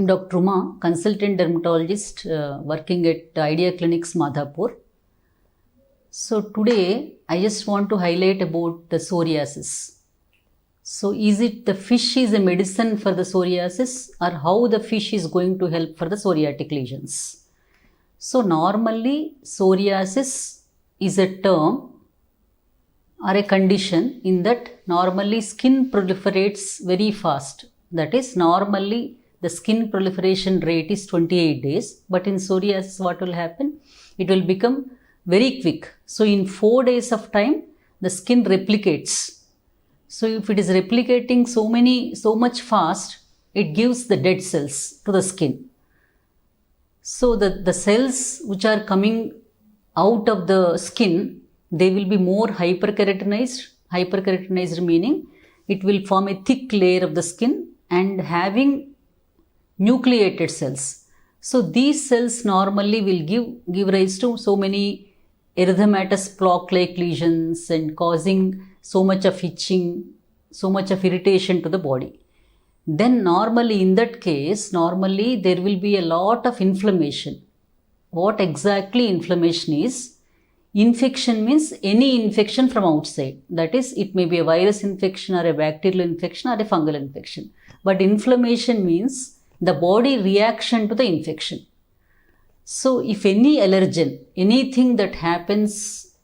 I'm Dr. Uma, consultant dermatologist working at Idea Clinics, Madhapur. So today I just want to highlight about the psoriasis. So is it the fish is a medicine for the psoriasis, or how the fish is going to help for the psoriatic lesions? So normally psoriasis is a term or a condition in that normally skin proliferates very fast. That is, normally the skin proliferation rate is 28 days, but in psoriasis what will happen? It will become very quick. So in 4 days of time the skin replicates. So if it is replicating so much fast, it gives the dead cells to the skin. So the cells which are coming out of the skin, they will be more hyperkeratinized. Hyperkeratinized meaning it will form a thick layer of the skin and having nucleated cells. So these cells normally will give rise to so many erythematous plaque-like lesions and causing so much of itching, so much of irritation to the body. Then normally in that case, normally there will be a lot of inflammation. What exactly inflammation is? Infection means any infection from outside. That is, it may be a virus infection or a bacterial infection or a fungal infection. But inflammation means the body reaction to the infection. So if any allergen, anything that happens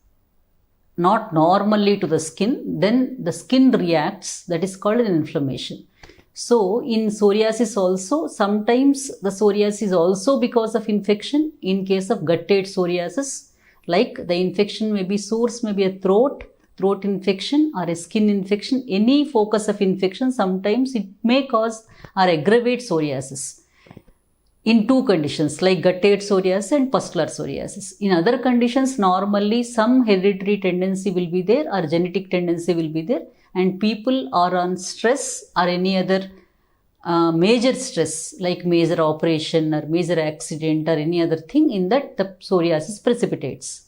not normally to the skin, then the skin reacts, that is called an inflammation. So in psoriasis also, sometimes the psoriasis is also because of infection. In case of gut-aid psoriasis, like the infection may be source, may be a throat infection or a skin infection, any focus of infection, sometimes it may cause or aggravate psoriasis. In two conditions like gut-aid psoriasis and pustular psoriasis. In other conditions, normally some hereditary tendency will be there or genetic tendency will be there, and people are on stress or any other major stress like major operation or major accident or any other thing, in that the psoriasis precipitates.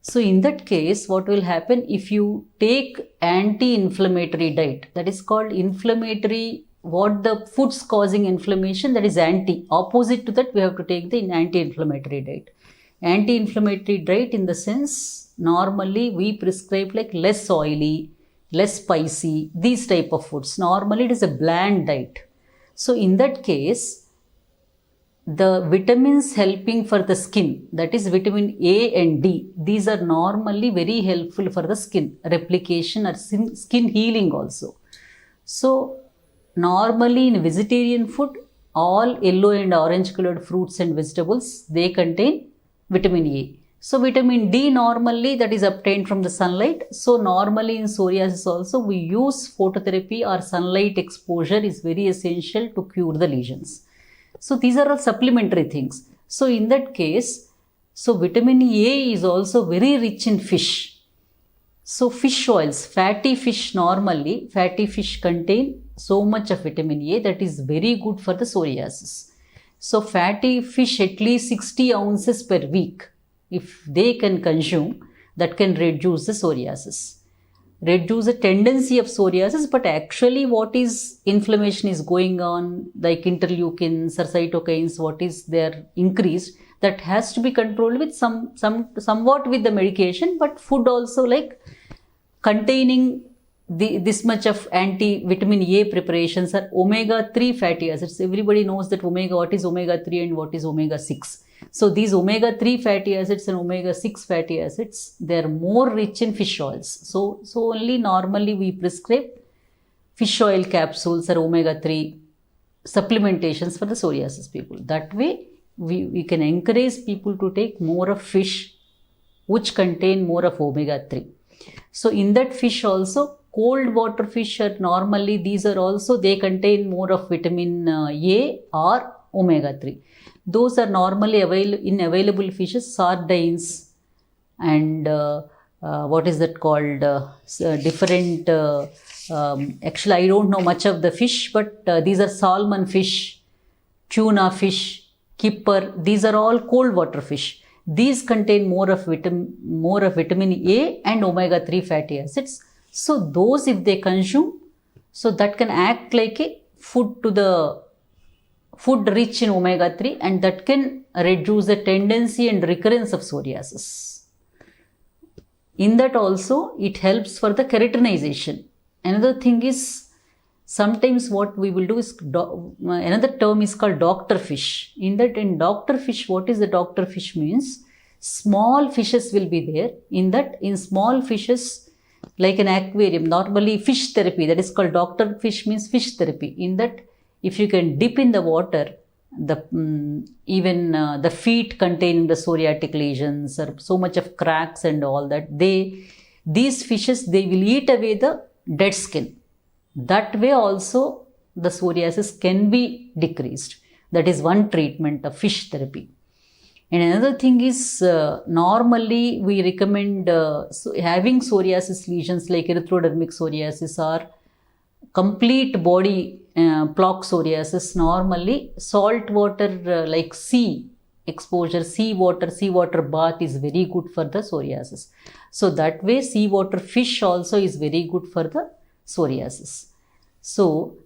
So in that case, what will happen if you take anti-inflammatory diet, that is called inflammatory, what the foods causing inflammation, that is opposite to that we have to take the anti-inflammatory diet. Anti-inflammatory diet in the sense, normally we prescribe like less oily, less spicy, these type of foods. Normally it is a bland diet. So in that case, the vitamins helping for the skin, that is vitamin A and D, these are normally very helpful for the skin replication or skin healing also. So normally in vegetarian food, all yellow and orange colored fruits and vegetables, they contain vitamin A. So vitamin D normally that is obtained from the sunlight. So normally in psoriasis also we use phototherapy or sunlight exposure is very essential to cure the lesions. So these are all supplementary things. So in that case, so vitamin A is also very rich in fish. So fish oils, fatty fish, normally fatty fish contain so much of vitamin A that is very good for the psoriasis. So fatty fish at least 60 ounces per week, if they can consume, that can reduce the psoriasis. Reduce the tendency of psoriasis, but actually what is inflammation is going on, like interleukins or cytokines, what is there increased, that has to be controlled with somewhat with the medication, but food also like containing this much of anti-vitamin A preparations are omega-3 fatty acids. Everybody knows that what is omega-3 and what is omega-6. So these omega-3 fatty acids and omega-6 fatty acids, they are more rich in fish oils. So only normally we prescribe fish oil capsules or omega-3 supplementations for the psoriasis people. That way we can encourage people to take more of fish which contain more of omega-3. So in that fish also, cold water fish are normally, these are also, they contain more of vitamin A or omega-3. Those are normally available fishes, sardines and what is that called, different, actually I don't know much of the fish, but these are salmon fish, tuna fish, kipper, these are all cold water fish. These contain more of vitamin A and omega-3 fatty acids. So those if they consume, so that can act like a food to the food rich in omega-3, and that can reduce the tendency and recurrence of psoriasis. In that also, it helps for the keratinization. Another thing is, sometimes what we will do is, another term is called doctor fish. In doctor fish, what is the doctor fish means? Small fishes will be there. In small fishes, like an aquarium, normally fish therapy, that is called doctor fish means fish therapy. In that, if you can dip in the water, the feet containing the psoriatic lesions or so much of cracks and all that, these fishes, they will eat away the dead skin. That way also the psoriasis can be decreased. That is one treatment of fish therapy. And another thing is, normally we recommend having psoriasis lesions like erythrodermic psoriasis or complete body plaque psoriasis. Normally salt water like sea exposure, seawater bath is very good for the psoriasis. So that way seawater fish also is very good for the psoriasis. So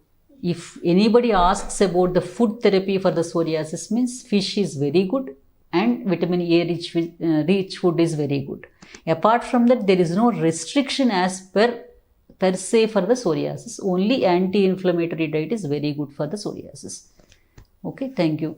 if anybody asks about the food therapy for the psoriasis, means fish is very good and vitamin A rich food is very good. Apart from that, there is no restriction as per se for the psoriasis. Only anti-inflammatory diet is very good for the psoriasis. Okay, thank you.